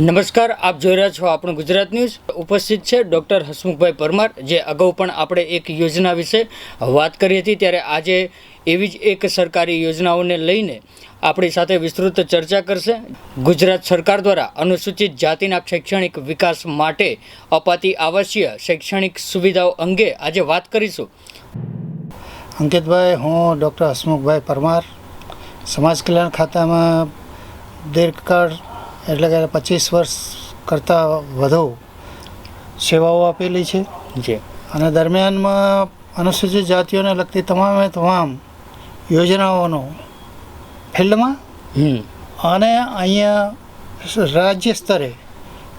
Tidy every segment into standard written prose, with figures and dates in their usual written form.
નમસ્કાર, આપ જોઈ રહ્યા છો આપણું ગુજરાત ન્યૂઝ. ઉપસ્થિત છે ડૉક્ટર હસમુખભાઈ પરમાર, જે અગાઉ પણ આપણે એક યોજના વિશે વાત કરી હતી, ત્યારે આજે એવી જ એક સરકારી યોજનાઓને લઈને આપણી સાથે વિસ્તૃત ચર્ચા કરશે. ગુજરાત સરકાર દ્વારા અનુસૂચિત જાતિના શૈક્ષણિક વિકાસ માટે અપાતી આવશ્યક શૈક્ષણિક સુવિધાઓ અંગે આજે વાત કરીશું. અંકિતભાઈ, હું ડૉક્ટર હસમુખભાઈ પરમાર, સમાજ કલ્યાણ ખાતામાં દીર્ઘકાળ એટલે કે 25 વર્ષ કરતાં વધુ સેવાઓ આપેલી છે જી. અને દરમિયાનમાં અનુસૂચિત જાતિઓને લગતી તમામ યોજનાઓનો ફિલ્ડમાં અને અહીંયા રાજ્ય સ્તરે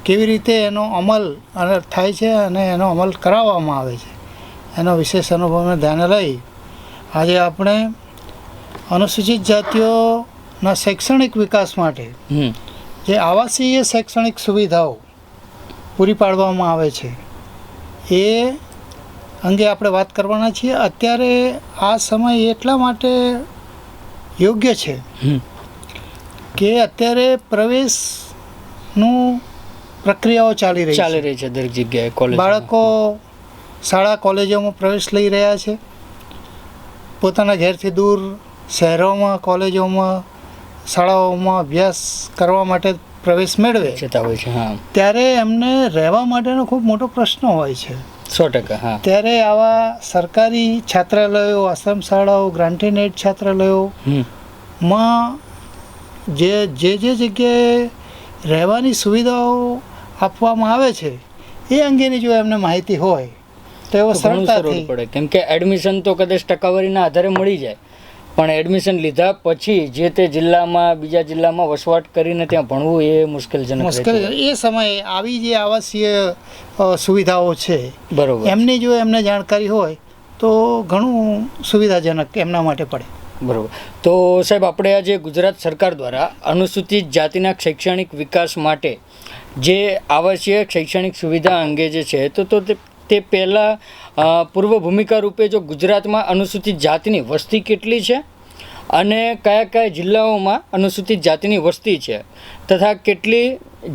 કેવી રીતે એનો અમલ થાય છે અને એનો અમલ કરાવવામાં આવે છે એનો વિશેષ અનુભવને ધ્યાને લઈ આજે આપણે અનુસૂચિત જાતિઓના શૈક્ષણિક વિકાસ માટે જે આવાસીય શૈક્ષણિક સુવિધાઓ પૂરી પાડવામાં આવે છે એ અંગે આપણે વાત કરવાના છીએ. અત્યારે આ સમય એટલા માટે યોગ્ય છે કે અત્યારે પ્રવેશનું પ્રક્રિયાઓ ચાલી રહી છે દરેક જગ્યાએ. બાળકો શાળા કોલેજોમાં પ્રવેશ લઈ રહ્યા છે, પોતાના ઘેરથી દૂર શહેરોમાં કોલેજોમાં શાળાઓમાં અભ્યાસ કરવા માટે પ્રવેશ મેળવે છે. ત્યારે એમને રહેવા માટેનો ખૂબ મોટો પ્રશ્ન હોય છે. 100%. ત્યારે આવા સરકારી છાત્રાલયો, આશ્રમ શાળાઓ, ગ્રાન્ટેડ છાત્રાલયોમાં જે જગ્યાએ રહેવાની સુવિધાઓ આપવામાં આવે છે એ અંગેની જો એમને માહિતી હોય તો એવો સરળતાથી પડે, કેમ કે એડમિશન તો કદાચ ટકાવારીના આધારે મળી જાય, પણ એડમિશન લીધા પછી જે તે જિલ્લામાં બીજા જિલ્લામાં વસવાટ કરીને ત્યાં ભણવું એ મુશ્કેલ. એ સમયે આવી જે આવાસીય સુવિધાઓ છે બરોબર, એમની જો એમને જાણકારી હોય તો ઘણું સુવિધાજનક એમના માટે પડે. બરોબર. તો સાહેબ, આપણે આજે ગુજરાત સરકાર દ્વારા અનુસૂચિત જાતિના શૈક્ષણિક વિકાસ માટે જે આવશ્યક શૈક્ષણિક સુવિધા અંગે જે છે તો તે પહેલાં પૂર્વ ભૂમિકા રૂપે જો ગુજરાતમાં અનુસૂચિત જાતિની વસ્તી કેટલી છે અને કયા કયા જિલ્લાઓમાં અનુસૂચિત જાતિની વસ્તી છે તથા કેટલી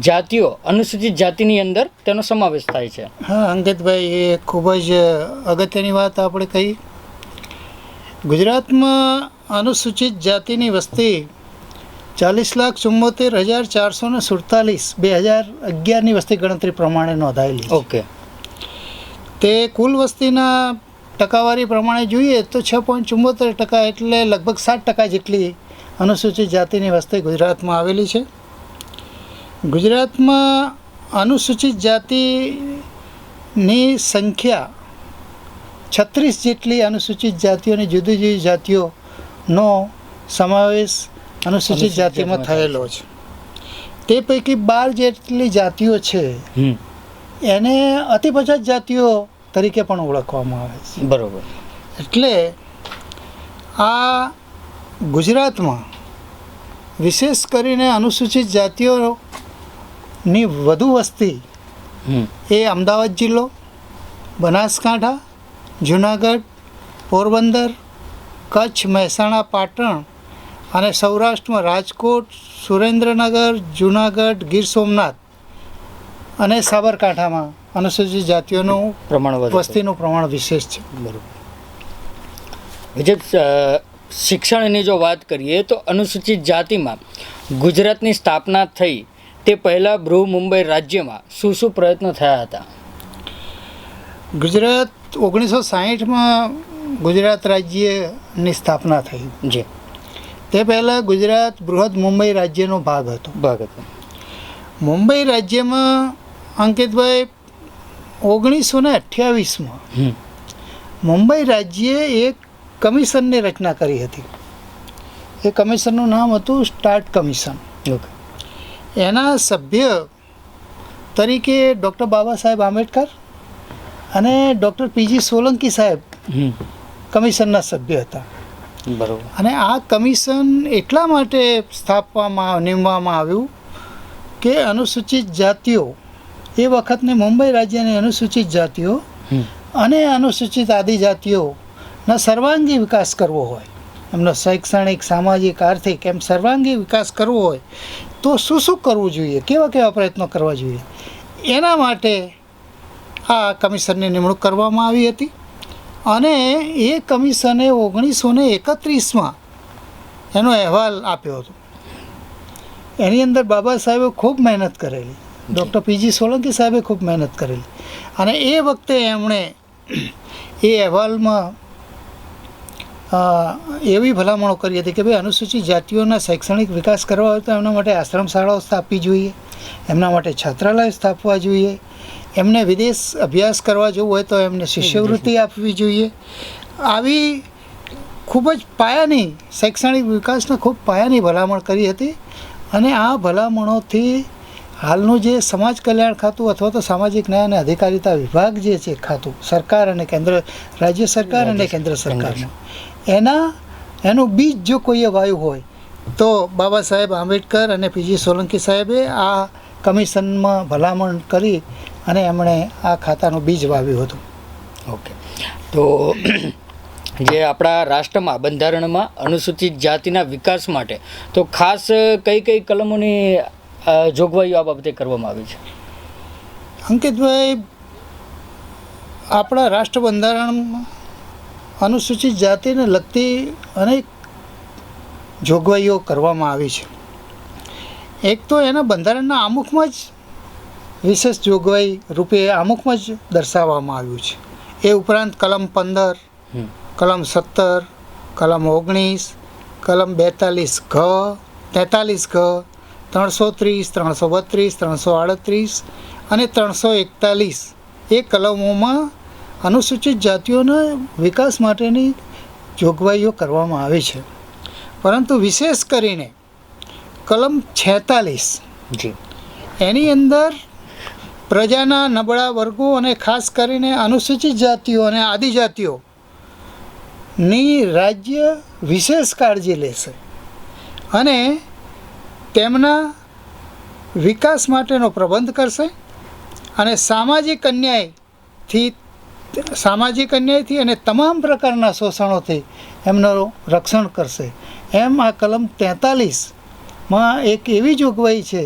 જાતિઓ અનુસૂચિત જાતિની અંદર તેનો સમાવેશ થાય છે. હા અંકિતભાઈ, એ ખૂબ જ અગત્યની વાત આપણે કહી. ગુજરાતમાં અનુસૂચિત જાતિની વસ્તી 40,74,447 2011ની વસ્તી ગણતરી પ્રમાણે નોંધાયેલી છે. ઓકે. તે કુલ વસ્તીના ટકાવારી પ્રમાણે જોઈએ તો 6.74%, એટલે લગભગ 7% જેટલી અનુસૂચિત જાતિની વસ્તી ગુજરાતમાં આવેલી છે. ગુજરાતમાં અનુસૂચિત જાતિની સંખ્યા 36 જેટલી અનુસૂચિત જાતિઓની જુદી જુદી જાતિઓનો સમાવેશ અનુસૂચિત જાતિમાં થયેલો છે. તે પૈકી 12 જેટલી જાતિઓ છે એને અતિપછાત જાતિઓ તરીકે પણ ઓળખવામાં આવે છે. બરોબર. એટલે આ ગુજરાતમાં વિશેષ કરીને અનુસૂચિત જાતિઓની વધુ વસ્તી એ અમદાવાદ જિલ્લો, બનાસકાંઠા, જુનાગઢ, પોરબંદર, કચ્છ, મહેસાણા, પાટણ અને સૌરાષ્ટ્રમાં રાજકોટ, સુરેન્દ્રનગર, જુનાગઢ, ગીર સોમનાથ અને સાબરકાંઠામાં અનુસૂચિત જાતિઓનું વસ્તીનું પ્રમાણ વિશેષ છે. બરોબર. શિક્ષણની જો વાત કરીએ તો અનુસૂચિત જાતિમાં ગુજરાતની સ્થાપના થઈ તે પહેલાં બૃહમુંબઈ રાજ્યમાં શું પ્રયત્નો થયા હતા? ગુજરાત 1960માં ગુજરાત રાજ્યની સ્થાપના થઈ. જી. તે પહેલાં ગુજરાત બૃહદ મુંબઈ રાજ્યનો ભાગ હતો. મુંબઈ રાજ્યમાં અંકિતભાઈ 1928માં મુંબઈ રાજ્યે એક કમિશનની રચના કરી હતી. એ કમિશનનું નામ હતું સ્ટાર્ટ કમિશન. એના સભ્ય તરીકે ડૉક્ટર બાબા સાહેબ આંબેડકર અને ડૉક્ટર પીજી સોલંકી સાહેબ કમિશનના સભ્ય હતા. બરોબર. અને આ કમિશન એટલા માટે નીમવામાં આવ્યું કે અનુસૂચિત જાતિઓ એ વખતની મુંબઈ રાજ્યની અનુસૂચિત જાતિઓ અને અનુસૂચિત આદિજાતિઓના સર્વાંગી વિકાસ કરવો હોય એમનો શૈક્ષણિક, સામાજિક, આર્થિક એમ સર્વાંગી વિકાસ કરવો હોય તો શું શું કરવું જોઈએ, કેવા કેવા પ્રયત્નો કરવા જોઈએ, એના માટે આ કમિશનની નિમણૂક કરવામાં આવી હતી. અને એ કમિશને 1931માં એનો અહેવાલ આપ્યો હતો. એની અંદર બાબા સાહેબે ખૂબ મહેનત કરેલી, ડૉક્ટર પીજી સોલંકી સાહેબે ખૂબ મહેનત કરેલી. અને એ વખતે એમણે એ અહેવાલમાં એવી ભલામણો કરી હતી કે ભાઈ અનુસૂચિત જાતિઓના શૈક્ષણિક વિકાસ કરવા હોય તો એમના માટે આશ્રમ શાળાઓ સ્થાપવી જોઈએ, એમના માટે છાત્રાલય સ્થાપવા જોઈએ, એમને વિદેશ અભ્યાસ કરવા જવું હોય તો એમને શિષ્યવૃત્તિ આપવી જોઈએ. આવી ખૂબ જ પાયાની શૈક્ષણિક વિકાસના ખૂબ પાયાની ભલામણ કરી હતી. અને આ ભલામણોથી હાલનું જે સમાજ કલ્યાણ ખાતું અથવા તો સામાજિક ન્યાય અને અધિકારિતા વિભાગ જે છે ખાતું, સરકાર અને કેન્દ્ર, રાજ્ય સરકાર અને કેન્દ્ર સરકારનું, એનું બીજ જો કોઈએ વાવ્યું હોય તો બાબા સાહેબ આંબેડકર અને પીજી સોલંકી સાહેબે આ કમિશનમાં ભલામણ કરી અને એમણે આ ખાતાનું બીજ વાવ્યું હતું. ઓકે, તો જે આપણા રાષ્ટ્રમાં બંધારણમાં અનુસૂચિત જાતિના વિકાસ માટે તો ખાસ કઈ કઈ કલમોની જોગવાઈઓ આ બાબતે કરવામાં આવી છે? અંકિતભાઈ, આપણા રાષ્ટ્ર બંધારણમાં અનુસૂચિત જાતિને લગતી અનેક જોગવાઈઓ કરવામાં આવી છે. એક તો એના બંધારણના આમુખમાં જ વિશેષ જોગવાઈ રૂપે આમુખમાં જ દર્શાવવામાં આવ્યું છે. એ ઉપરાંત કલમ 15, કલમ 17, કલમ 19, કલમ 42 ઘ, 43 ઘ, 330, 332, 338 અને 341 એ કલમોમાં અનુસૂચિત જાતિઓના વિકાસ માટેની જોગવાઈઓ કરવામાં આવી છે. પરંતુ વિશેષ કરીને કલમ 46 એની અંદર પ્રજાના નબળા વર્ગો અને ખાસ કરીને અનુસૂચિત જાતિઓ અને આદિજાતિઓની રાજ્ય વિશેષ કાળજી લેશે અને તેમના વિકાસ માટેનો પ્રબંધ કરશે અને સામાજિક અન્યાયથી અને તમામ પ્રકારના શોષણોથી એમનું રક્ષણ કરશે. એમ આ કલમ 43માં એક એવી જોગવાઈ છે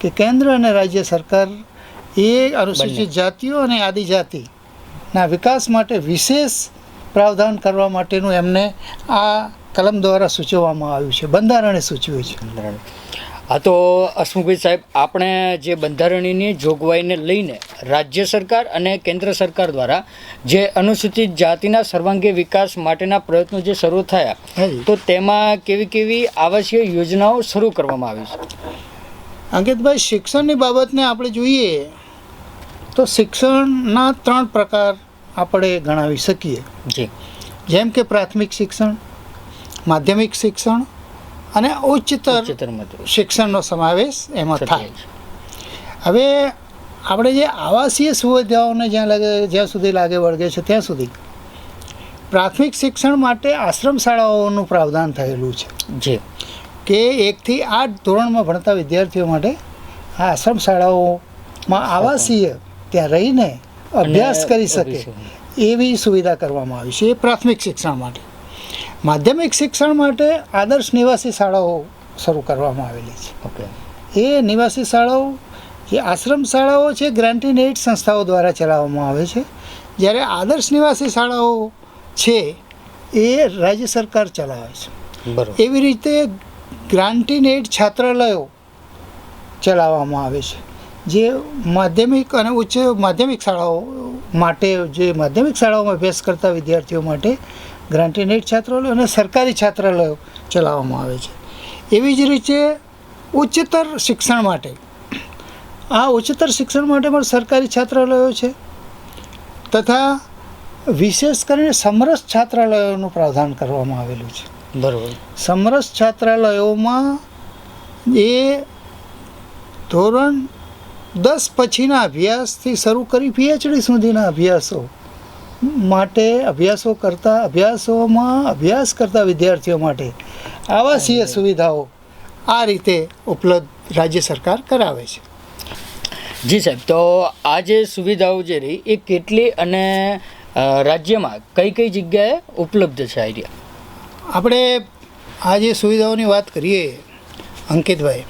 કે કેન્દ્ર અને રાજ્ય સરકાર એ અનુસૂચિત જાતિઓ અને આદિજાતિના વિકાસ માટે વિશેષ પ્રાવધાન કરવા માટેનું એમને આ કલમ દ્વારા સૂચવવામાં આવ્યું છે, બંધારણે સૂચવ્યું છે. હા, તો હસમુખભાઈ સાહેબ, આપણે જે બંધારણની જોગવાઈને લઈને રાજ્ય સરકાર અને કેન્દ્ર સરકાર દ્વારા જે અનુસૂચિત જાતિના સર્વાંગી વિકાસ માટેના પ્રયત્નો જે શરૂ થયા, તો તેમાં કેવી કેવી આવશ્યક યોજનાઓ શરૂ કરવામાં આવી છે? અંકિતભાઈ, શિક્ષણની બાબતને આપણે જોઈએ તો શિક્ષણના 3 પ્રકાર આપણે ગણાવી શકીએ. જેમ કે પ્રાથમિક શિક્ષણ, માધ્યમિક શિક્ષણ અને ઉચ્ચતર શિક્ષણનો સમાવેશ એમાં થાય. હવે આપણે જે આવાસીય સુવિધાઓને જ્યાં સુધી લાગે વળગે છે ત્યાં સુધી પ્રાથમિક શિક્ષણ માટે આશ્રમ શાળાઓનું પ્રાવધાન થયેલું છે કે 1 થી 8 ધોરણમાં ભણતા વિદ્યાર્થીઓ માટે આ આશ્રમ શાળાઓમાં આવાસીય ત્યાં રહીને અભ્યાસ કરી શકે એવી સુવિધા કરવામાં આવી છે. એ પ્રાથમિક શિક્ષણ માટે. માધ્યમિક શિક્ષણ માટે આદર્શ નિવાસી શાળાઓ શરૂ કરવામાં આવેલી છે. એ નિવાસી શાળાઓ જે આશ્રમ શાળાઓ છે ગ્રાન્ટીન એઇડ સંસ્થાઓ દ્વારા ચલાવવામાં આવે છે, જ્યારે આદર્શ નિવાસી શાળાઓ છે એ રાજ્ય સરકાર ચલાવે છે. એવી રીતે ગ્રાન્ટીન એઇડ છાત્રાલયો ચલાવવામાં આવે છે, જે માધ્યમિક અને ઉચ્ચ માધ્યમિક શાળાઓ માટે, જે માધ્યમિક શાળાઓમાં અભ્યાસ કરતા વિદ્યાર્થીઓ માટે ગ્રાન્ટીન એઇડ છાત્રાલયો અને સરકારી છાત્રાલયો ચલાવવામાં આવે છે. એવી જ રીતે ઉચ્ચતર શિક્ષણ માટે પણ સરકારી છાત્રાલયો છે તથા વિશેષ કરીને સમરસ છાત્રાલયોનું પ્રાવધાન કરવામાં આવેલું છે. બરાબર. સમરસ છાત્રાલયોમાં એ ધોરણ 10 પછીના અભ્યાસથી શરૂ કરી PhD સુધીના અભ્યાસોમાં અભ્યાસ કરતા વિદ્યાર્થીઓ માટે આવાસીય સુવિધાઓ આ રીતે ઉપલબ્ધ રાજ્ય સરકાર કરાવે છે. જી સાહેબ, તો આ જે સુવિધાઓ જે રહી એ કેટલી અને રાજ્યમાં કઈ કઈ જગ્યાએ ઉપલબ્ધ છે આઈડિયા? આપણે આ જે સુવિધાઓની વાત કરીએ અંકિતભાઈ,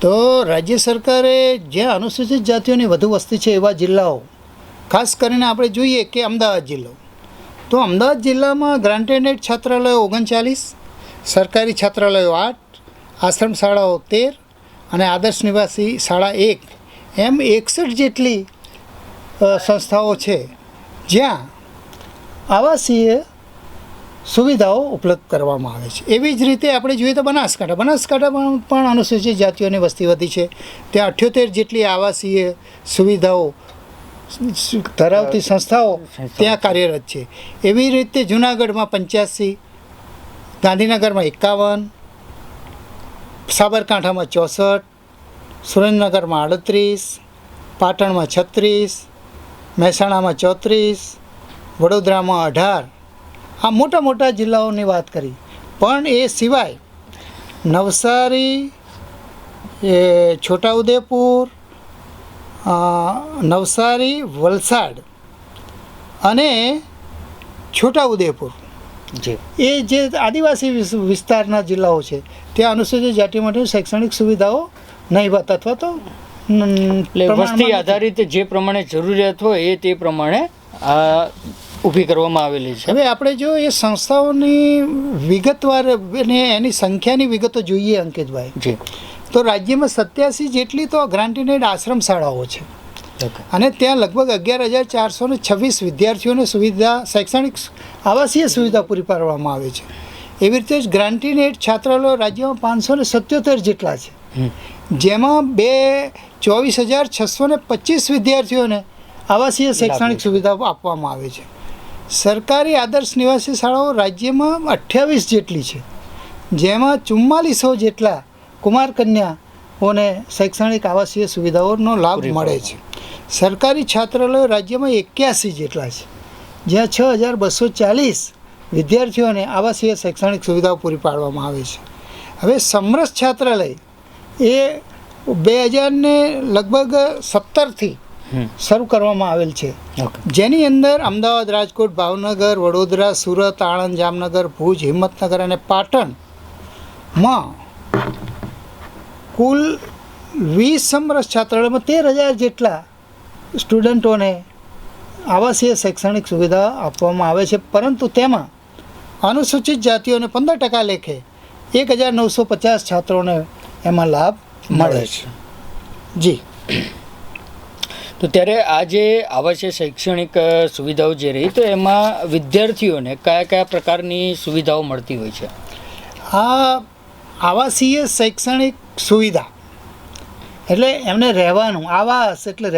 તો રાજ્ય સરકારે જ્યાં અનુસૂચિત જાતિઓની વધુ વસ્તી છે એવા જિલ્લાઓ, ખાસ કરીને આપણે જોઈએ કે અમદાવાદ જિલ્લો, તો અમદાવાદ જિલ્લામાં ગ્રાન્ટેડ છાત્રાલયો 39, સરકારી છાત્રાલયો 8, આશ્રમ શાળાઓ 13 અને આદર્શ નિવાસી શાળા 1 એમ 61 જેટલી સંસ્થાઓ છે જ્યાં આવાસીય સુવિધાઓ ઉપલબ્ધ કરવામાં આવે છે. એવી જ રીતે આપણે જોઈએ તો બનાસકાંઠામાં પણ અનુસૂચિત જાતિઓની વસ્તી વધી છે. ત્યાં 78 જેટલી આવાસીય સુવિધાઓ ધરાવતી સંસ્થાઓ ત્યાં કાર્યરત છે. એવી રીતે જૂનાગઢમાં 85, ગાંધીનગરમાં 51, સાબરકાંઠામાં 64, સુરેન્દ્રનગરમાં 38, પાટણમાં 36, મહેસાણામાં 34, વડોદરામાં 18. આ મોટા મોટા જિલ્લાઓની વાત કરી. પણ એ સિવાય નવસારી, છોટાઉદેપુર, નવસારી, વલસાડ અને છોટાઉદેપુર જી એ જે આદિવાસી વિસ્તારના જિલ્લાઓ છે ત્યાં અનુસૂચિત જાતિ માટે શૈક્ષણિક સુવિધાઓ નહીવત અથવા તો એટલે વસ્તી આધારિત જે પ્રમાણે જરૂરિયાત હોય એ તે પ્રમાણે ઊભી કરવામાં આવેલી છે. હવે આપણે જો એ સંસ્થાઓની વિગતવાર અને એની સંખ્યાની વિગતો જોઈએ અંકિતભાઈ, જી તો રાજ્યમાં 87 જેટલી તો ગ્રાન્ટેડ આશ્રમ શાળાઓ છે અને ત્યાં લગભગ 11,426 વિદ્યાર્થીઓને સુવિધા શૈક્ષણિક આવાસીય સુવિધા પૂરી પાડવામાં આવે છે. એવી રીતે જ ગ્રાન્ટેડ છાત્રાલયો રાજ્યમાં 577 જેટલા છે, જેમાં 24,625 વિદ્યાર્થીઓને આવાસીય શૈક્ષણિક સુવિધાઓ આપવામાં આવે છે. સરકારી આદર્શ નિવાસી શાળાઓ રાજ્યમાં 28 જેટલી છે, જેમાં 4400 જેટલા કુમાર કન્યાઓને શૈક્ષણિક આવાસીય સુવિધાઓનો લાભ મળે છે. સરકારી છાત્રાલયો રાજ્યમાં 81 જેટલા છે, જ્યાં 6,240 વિદ્યાર્થીઓને આવાસીય શૈક્ષણિક સુવિધાઓ પૂરી પાડવામાં આવે છે. હવે સમરસ છાત્રાલય એ 2017થી શરૂ કરવામાં આવેલ છે, જેની અંદર અમદાવાદ, રાજકોટ, ભાવનગર, વડોદરા, સુરત, આણંદ, જામનગર, ભુજ, હિંમતનગર અને પાટણમાં કુલ 20 સમરસ છાત્રાલયમાં 13,000 જેટલા સ્ટુડન્ટોને આવાસીય શૈક્ષણિક સુવિધા આપવામાં આવે છે. પરંતુ તેમાં અનુસૂચિત જાતિઓને 15% લેખે 1,950 છાત્રોને એમાં લાભ મળે છે. જી તો ત્યારે આ જે આવાસીય શૈક્ષણિક સુવિધાઓ જે રહી, તો એમાં વિદ્યાર્થીઓને કયા કયા પ્રકારની સુવિધાઓ મળતી હોય છે? આ આવાસીય શૈક્ષણિક સુવિધા એટલે એમને રહેવાનું, આવાસ એટલે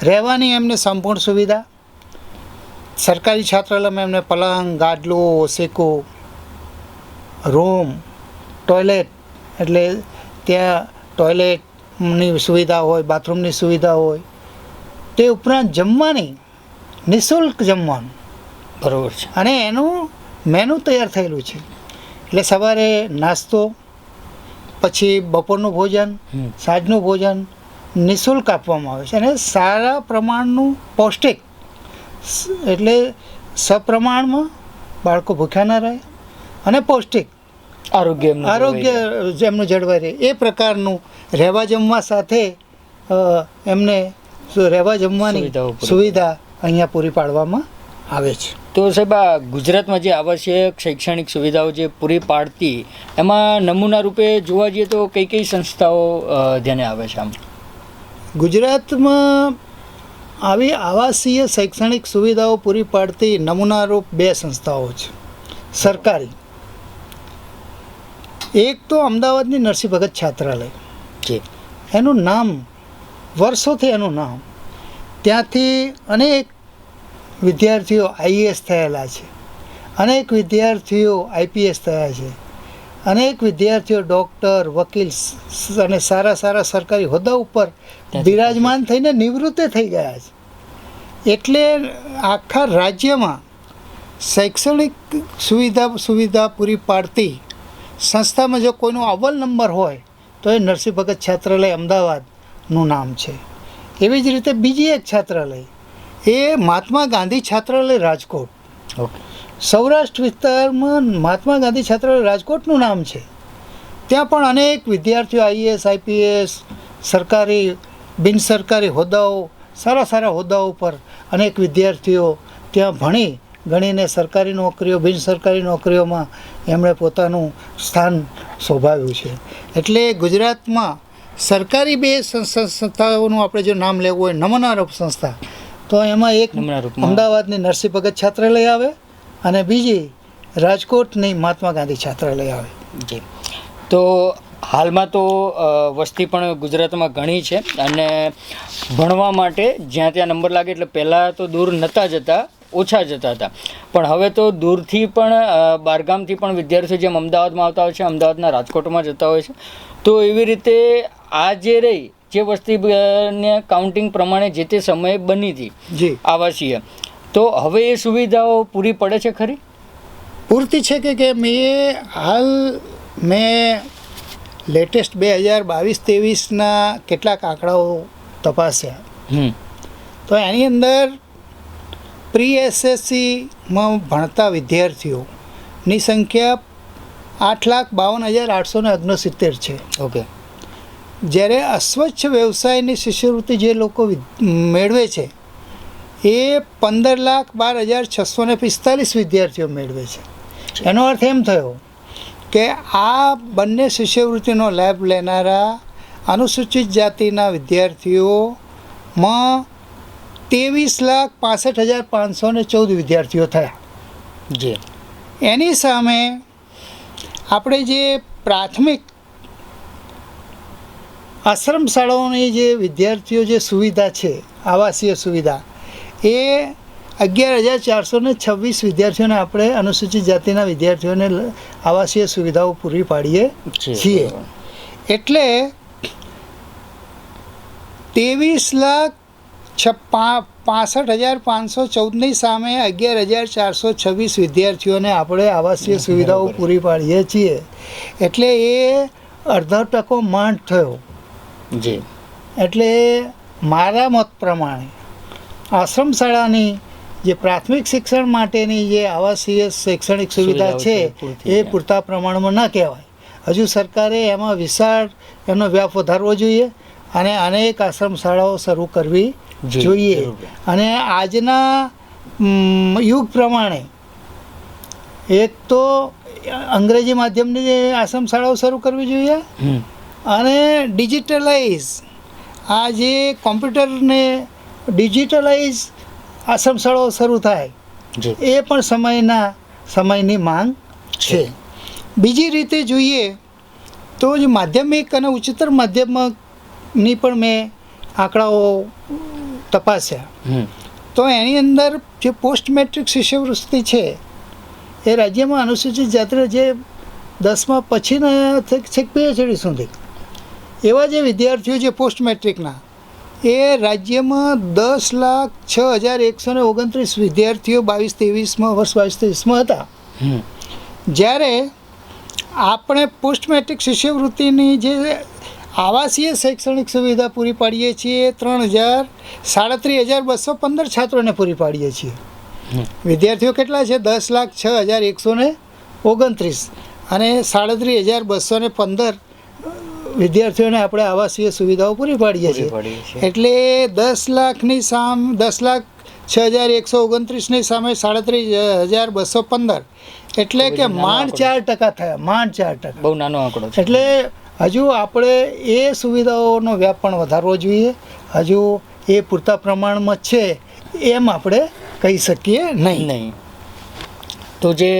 રહેવાની એમને સંપૂર્ણ સુવિધા. સરકારી છાત્રાલયમાં એમને પલંગ, ગાદલું, ઓશેકો, રૂમ, ટોયલેટ એટલે ત્યાં ટોયલેટની સુવિધા હોય, બાથરૂમની સુવિધા હોય. તે ઉપરાંત જમવાની નિઃશુલ્ક જમવાનું બરાબર છે, અને એનું મેનુ તૈયાર થયેલું છે. એટલે સવારે નાસ્તો, પછી બપોરનું ભોજન, સાંજનું ભોજન નિઃશુલ્ક આપવામાં આવે છે અને સારા પ્રમાણનું પૌષ્ટિક એટલે સપ્રમાણમાં બાળકો ભૂખ્યા ન રહે અને પૌષ્ટિક આરોગ્ય જેમનું જળવાઈ રહે એ પ્રકારનું રહેવા જમવા સાથે એમને રહેવા જમવાની સુવિધા અહીંયા પૂરી પાડવામાં આવે છે. તો સાહેબ આ ગુજરાતમાં જે આવશ્યક શૈક્ષણિક સુવિધાઓ જે પૂરી પાડતી એમાં નમૂના રૂપે જોવા જઈએ તો કઈ કઈ સંસ્થાઓ ધ્યાને આવે છે? આમ ગુજરાતમાં આવી આવાસીય શૈક્ષણિક સુવિધાઓ પૂરી પાડતી નમૂનારૂપ 2 સંસ્થાઓ છે સરકારી. એક તો અમદાવાદની નરસિંહ ભગત છાત્રાલય છે, એનું નામ વર્ષોથી ત્યાંથી અનેક વિદ્યાર્થીઓ આઈએએસ થયેલા છે, અનેક વિદ્યાર્થીઓ આઈપીએસ થયા છે, અનેક વિદ્યાર્થીઓ ડૉક્ટર, વકીલ અને સારા સારા સરકારી હોદ્દા ઉપર બિરાજમાન થઈને નિવૃત્ત થઈ ગયા છે. એટલે આખા રાજ્યમાં શૈક્ષણિક સુવિધા પૂરી પાડતી સંસ્થામાં જો કોઈનો અવ્વલ નંબર હોય તો એ નરસિંહ ભગત છાત્રાલય અમદાવાદનું નામ છે. એવી જ રીતે બીજી એક છાત્રાલય એ મહાત્મા ગાંધી છાત્રાલય રાજકોટ. સૌરાષ્ટ્ર વિસ્તારમાં મહાત્મા ગાંધી છાત્રાલય રાજકોટનું નામ છે. ત્યાં પણ અનેક વિદ્યાર્થીઓ આઈએએસ આઈપીએસ સરકારી બિનસરકારી હોદ્દાઓ સારા સારા હોદ્દાઓ પર અનેક વિદ્યાર્થીઓ ત્યાં ભણી ગણીને સરકારી નોકરીઓ બિનસરકારી નોકરીઓમાં એમણે પોતાનું સ્થાન શોભાવ્યું છે. એટલે ગુજરાતમાં સરકારી બે સંસ્થાઓનું આપણે જો નામ લેવું હોય નમૂનારૂપ સંસ્થા, તો એમાં એક અમદાવાદની નરસિંહ ભગત છાત્રાલય આવે અને બીજી રાજકોટની મહાત્મા ગાંધી છાત્રાલય આવે. જી, તો હાલમાં તો વસ્તી પણ ગુજરાતમાં ઘણી છે અને ભણવા માટે જ્યાં ત્યાં નંબર લાગે એટલે પહેલાં તો દૂર નહોતા જતા, ઓછા જતા હતા, પણ હવે તો દૂરથી પણ બહારગામથી પણ વિદ્યાર્થીઓ જેમ અમદાવાદમાં આવતા હોય છે, અમદાવાદના રાજકોટમાં જતા હોય છે. તો એવી રીતે આ જે રહી જે વસ્તીને કાઉન્ટિંગ પ્રમાણે જે તે સમયે બની હતી જી આવાસીય, તો હવે એ સુવિધાઓ પૂરી પડે છે ખરી? પૂરતી છે કે કેમ એ હાલ મેં લેટેસ્ટ 2022-23ના કેટલાક આંકડાઓ તપાસ્યા, તો એની અંદર પ્રી એસએસસીમાં ભણતા વિદ્યાર્થીઓની સંખ્યા 8,52,869 છે. ઓકે. જ્યારે અસ્વચ્છ વ્યવસાયની શિષ્યવૃત્તિ જે લોકો મેળવે છે એ 15,12,645 વિદ્યાર્થીઓ મેળવે છે. એનો અર્થ એમ થયો કે આ બંને શિષ્યવૃત્તિનો લાભ લેનારા અનુસૂચિત જાતિના વિદ્યાર્થીઓમાં 23,65,514 વિદ્યાર્થીઓ થયા. જી. એની સામે આપણે જે પ્રાથમિક આશ્રમ શાળાઓની જે વિદ્યાર્થીઓ જે સુવિધા છે આવાસીય સુવિધા, એ 11,426 વિદ્યાર્થીઓને આપણે અનુસૂચિત જાતિના વિદ્યાર્થીઓને આવાસીય સુવિધાઓ પૂરી પાડીએ છીએ. એટલે 23,65,514ની સામે 11,426 વિદ્યાર્થીઓને આપણે આવાસીય સુવિધાઓ પૂરી પાડીએ છીએ. એટલે એ અડધો ટકો માંડ થયો. જી. એટલે મારા મત પ્રમાણે આશ્રમ શાળાની જે પ્રાથમિક શિક્ષણ માટેની જે આવાસીય શૈક્ષણિક સુવિધા છે એ પૂરતા પ્રમાણમાં ન કહેવાય. હજુ સરકારે એમાં વિશાળ એનો વ્યાપ વધારવો જોઈએ અને અનેક આશ્રમ શાળાઓ શરૂ કરવી જોઈએ. અને આજના યુગ પ્રમાણે એક તો અંગ્રેજી માધ્યમની આશ્રમ શાળાઓ શરૂ કરવી જોઈએ અને ડિજિટલાઇઝ આ જે કોમ્પ્યુટરને ડિજિટલાઇઝ આશ્રમ શાળાઓ શરૂ થાય એ પણ સમયની માંગ છે. બીજી રીતે જોઈએ તો જ માધ્યમિક અને ઉચ્ચતર માધ્યમિકની પણ મેં આંકડાઓ તપાસ્યા, તો એની અંદર જે પોસ્ટ મેટ્રિક શિષ્યવૃત્તિ છે એ રાજ્યમાં અનુસૂચિત જાતિ જે 10મા પછીના છેક PhD સુધી એવા જે વિદ્યાર્થીઓ જે પોસ્ટ મેટ્રિકના એ રાજ્યમાં 10,06,129 વિદ્યાર્થીઓ 22-23માં વર્ષ 22-23માં હતા. જ્યારે આપણે પોસ્ટ મેટ્રિક શિષ્યવૃત્તિની જે આવાસીય શૈક્ષણિક સુવિધા પૂરી પાડીએ છીએ 37,215 છાત્રોને પૂરી પાડીએ છીએ. વિદ્યાર્થીઓ કેટલા છે? 10,06,129 અને 37,215 વિદ્યાર્થીઓને આપણે આવાસીય સુવિધાઓ પૂરી પાડીએ છીએ. એટલે 10,00,000ની સામે 10,06,129ની સામે 37,215 એટલે કે માંડ 4% થયા. માંડ 4%. બહુ નાનો આંકડો છે. એટલે હજુ આપણે એ સુવિધાઓનો વ્યાપ પણ વધારવો જોઈએ. હજુ એ પૂરતા પ્રમાણમાં છે એમ આપણે કહી શકીએ નહીં. તો જે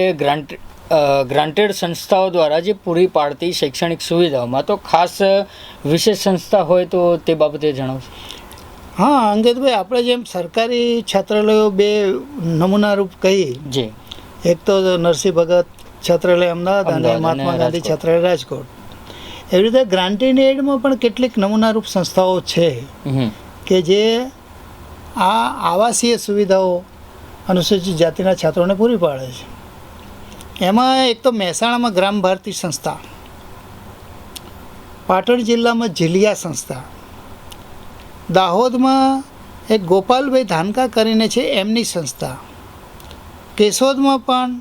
ગ્રાન્ટેડ સંસ્થાઓ દ્વારા જે પૂરી પાડતી શૈક્ષણિક સુવિધાઓમાં તો ખાસ વિશેષ સંસ્થા હોય તો તે બાબતે જણાવશો. હા અંકિતભાઈ, આપણે જેમ સરકારી છાત્રાલયો બે નમૂનારૂપ કહી, જી, એક તો નરસિંહ ભગત છાત્રાલય અમદાવાદ અને મહાત્મા ગાંધી છાત્રાલય રાજકોટ, એવી રીતે ગ્રાન્ટેડ એડમાં પણ કેટલીક નમૂનારૂપ સંસ્થાઓ છે કે જે આ આવાસીય સુવિધાઓ અનુસૂચિત જાતિના છાત્રોને પૂરી પાડે છે. એમાં એક તો મહેસાણામાં ગ્રામ ભારતી સંસ્થા, પાટણ જિલ્લામાં ઝીલિયા સંસ્થા, દાહોદમાં એક ગોપાલભાઈ ધાનકા કરીને છે એમની સંસ્થા, કેશોદમાં પણ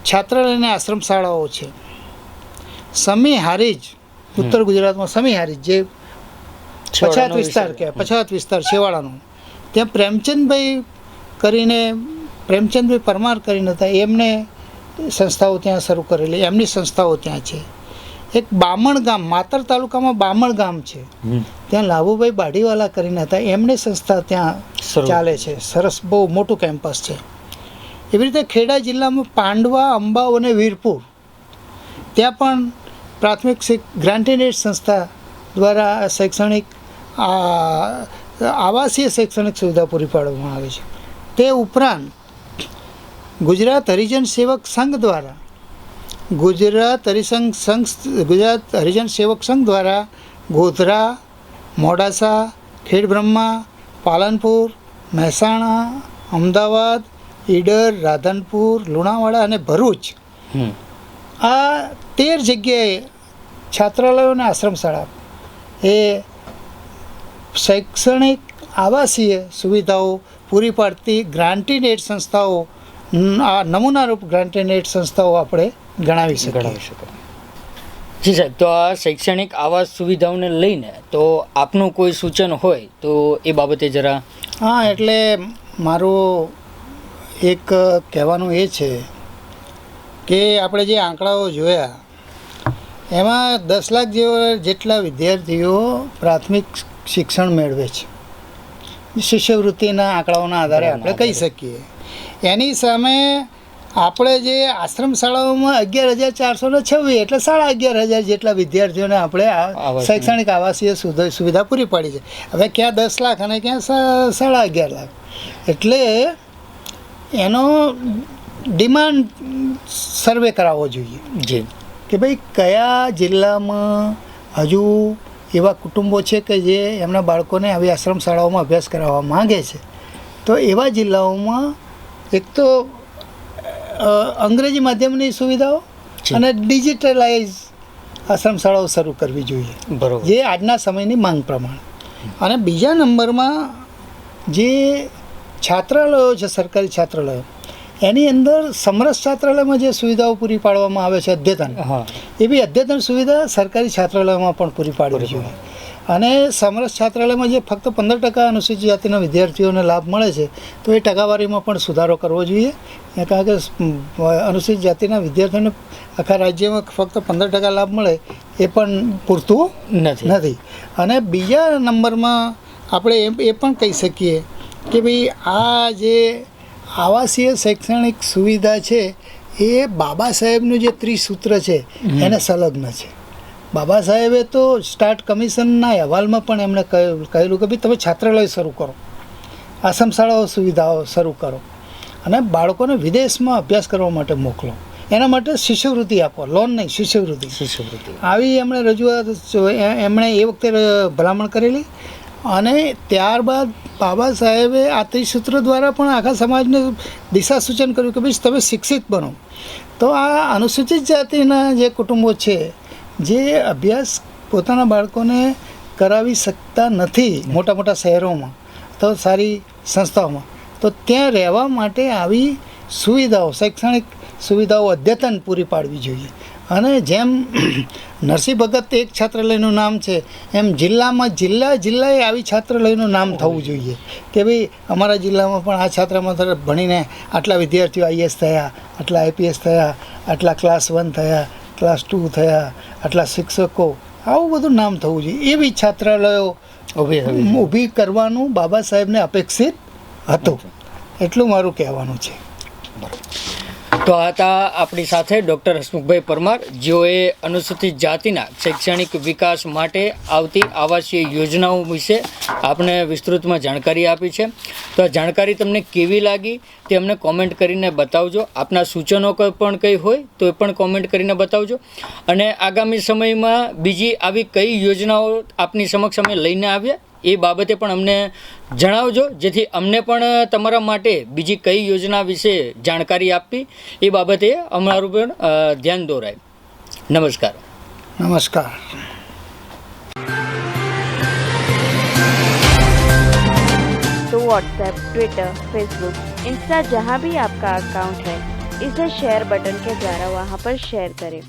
છાત્રાલય અને આશ્રમ શાળાઓ છે. સમી હારીજ, ઉત્તર ગુજરાતમાં સમી હારીજ જે પછાત વિસ્તાર કહેવાય, પછાત વિસ્તાર છેવાડાનો, ત્યાં પ્રેમચંદભાઈ પરમાર કરીને હતા, એમને સંસ્થાઓ ત્યાં શરૂ કરેલી, એમની સંસ્થાઓ ત્યાં છે. એક બામણ ગામ, માતર તાલુકામાં બામણ ગામ છે, ત્યાં લાભુભાઈ બાડીવાલા કરીને હતા, એમની સંસ્થા ત્યાં ચાલે છે. સરસ, બહુ મોટું કેમ્પસ છે. એવી રીતે ખેડા જિલ્લામાં પાંડવા, અંબાવ અને વીરપુર, ત્યાં પણ પ્રાથમિક ગ્રાન્ટેડ સંસ્થા દ્વારા શૈક્ષણિક આવાસીય શૈક્ષણિક સુવિધા પૂરી પાડવામાં આવે છે. તે ઉપરાંત ગુજરાત હરિજન સેવક સંઘ દ્વારા ગુજરાત હરિજન સેવક સંઘ દ્વારા ગોધરા, મોડાસા, ખેડબ્રહ્મા, પાલનપુર, મહેસાણા, અમદાવાદ, ઈડર, રાધનપુર, લુણાવાડા અને ભરૂચ, આ 13 જગ્યાએ છાત્રાલયો અને આશ્રમ શાળા એ શૈક્ષણિક આવાસીય સુવિધાઓ પૂરી પાડતી ગ્રાન્ટેડ એડ સંસ્થાઓ, આ નમૂનારૂપ ગ્રાન્ટેડ એડ સંસ્થાઓ આપણે ગણાવી શકીએ. જી સાહેબ, તો આ શૈક્ષણિક આવાસ સુવિધાઓને લઈને તો આપનું કોઈ સૂચન હોય તો એ બાબતે જરા. હા, એટલે મારું એક કહેવાનું એ છે કે આપણે જે આંકડાઓ જોયા એમાં 10 લાખ જેટલા વિદ્યાર્થીઓ પ્રાથમિક શિક્ષણ મેળવે છે, શિષ્યવૃત્તિના આંકડાઓના આધારે આપણે કહી શકીએ. એની સામે આપણે જે આશ્રમ શાળાઓમાં 11,426 એટલે 11,500 જેટલા વિદ્યાર્થીઓને આપણે આ શૈક્ષણિક આવાસીય સુવિધા પૂરી પાડી છે. હવે ક્યાં 10 લાખ અને ક્યાં 11.5 લાખ, એટલે એનો ડિમાન્ડ સર્વે કરાવવો જોઈએ જી કે ભાઈ કયા જિલ્લામાં હજુ એવા કુટુંબો છે કે જે એમના બાળકોને આવી આશ્રમ શાળાઓમાં અભ્યાસ કરાવવા માંગે છે. તો એવા જિલ્લાઓમાં એક તો અંગ્રેજી માધ્યમની સુવિધાઓ અને ડિજિટલાઇઝ આશ્રમ શાળાઓ શરૂ કરવી જોઈએ, બરોબર, જે આજના સમયની માંગ પ્રમાણે. અને બીજા નંબરમાં જે છાત્રાલયો છે, સરકારી છાત્રાલયો, એની અંદર સમરસ છાત્રાલયમાં જે સુવિધાઓ પૂરી પાડવામાં આવે છે અદ્યતન, એવી અદ્યતન સુવિધા સરકારી છાત્રાલયોમાં પણ પૂરી પાડવી જોઈએ. અને સમરસ છાત્રાલયમાં જે ફક્ત 15% અનુસૂચિત જાતિના વિદ્યાર્થીઓને લાભ મળે છે, તો એ ટકાવારીમાં પણ સુધારો કરવો જોઈએ. કારણ કે અનુસૂચિત જાતિના વિદ્યાર્થીઓને આખા રાજ્યમાં ફક્ત 15% લાભ મળે એ પણ પૂરતું નથી. અને બીજા નંબરમાં આપણે એ પણ કહી શકીએ કે ભાઈ આ જે આવાસીય શૈક્ષણિક સુવિધા છે એ બાબા સાહેબનું જે ત્રિસૂત્ર છે એને સંલગ્ન છે. બાબા સાહેબે તો સ્ટાર્ટ કમિશનના અહેવાલમાં પણ એમણે કહેલું કે ભાઈ તમે છાત્રાલય શરૂ કરો, આશ્રમ શાળાઓ સુવિધાઓ શરૂ કરો અને બાળકોને વિદેશમાં અભ્યાસ કરવા માટે મોકલો. એના માટે શિષ્યવૃત્તિ આપો, લોન નહીં, શિષ્યવૃત્તિ. આવી એમણે રજૂઆત એમણે એ વખતે ભલામણ કરેલી. અને ત્યારબાદ બાબા સાહેબે આ ત્રિસૂત્ર દ્વારા પણ આખા સમાજને દિશા સૂચન કર્યું કે ભાઈ તમે શિક્ષિત બનો. તો આ અનુસૂચિત જાતિના જે કુટુંબો છે જે અભ્યાસ પોતાના બાળકોને કરાવી શકતા નથી મોટા મોટા શહેરોમાં, તો સારી સંસ્થાઓમાં, તો ત્યાં રહેવા માટે આવી સુવિધાઓ, શૈક્ષણિક સુવિધાઓ અદ્યતન પૂરી પાડવી જોઈએ. અને જેમ નરસિંહ ભગત એક છાત્રાલયનું નામ છે, એમ જિલ્લામાં જિલ્લાએ આવી છાત્રાલયનું નામ થવું જોઈએ કે ભાઈ અમારા જિલ્લામાં પણ આ છાત્રામાં ભણીને આટલા વિદ્યાર્થીઓ IAS થયા, આટલા IPS થયા, આટલા ક્લાસ 1 થયા, ક્લાસ 2 થયા, આટલા શિક્ષકો, આવું બધું નામ થવું જોઈએ. એવી છાત્રાલયો ઊભી કરવાનું બાબા સાહેબને અપેક્ષિત હતું. એટલું મારું કહેવાનું છે. તો આ હતા આપણી સાથે ડૉક્ટર હસમુખભાઈ પરમાર, જેઓએ અનુસૂચિત જાતિના શૈક્ષણિક વિકાસ માટે આવતી આવાસીય યોજનાઓ વિશે આપને વિસ્તૃતમાં જાણકારી આપી છે. તો આ જાણકારી તમને કેવી લાગી તે અમને કોમેન્ટ કરીને બતાવજો. આપના સૂચનો પણ કંઈ હોય તો એ પણ કોમેન્ટ કરીને બતાવજો. અને આગામી સમયમાં બીજી આવી કઈ યોજનાઓ આપની સમક્ષ અમે લઈને આવ્યા એ બાબતે પણ અમને જણાવજો, જેથી અમને પણ તમારા માટે બીજી કઈ યોજના વિશે જાણકારી આપવી એ બાબતે અમારું પણ ધ્યાન દોરાય. નમસ્કાર. નમસ્કાર. તો WhatsApp, Twitter, Facebook इंस्टा जहाँ भी आपका अकाउंट है, इसे शेयर बटन के द्वारा वहाँ पर शेयर करें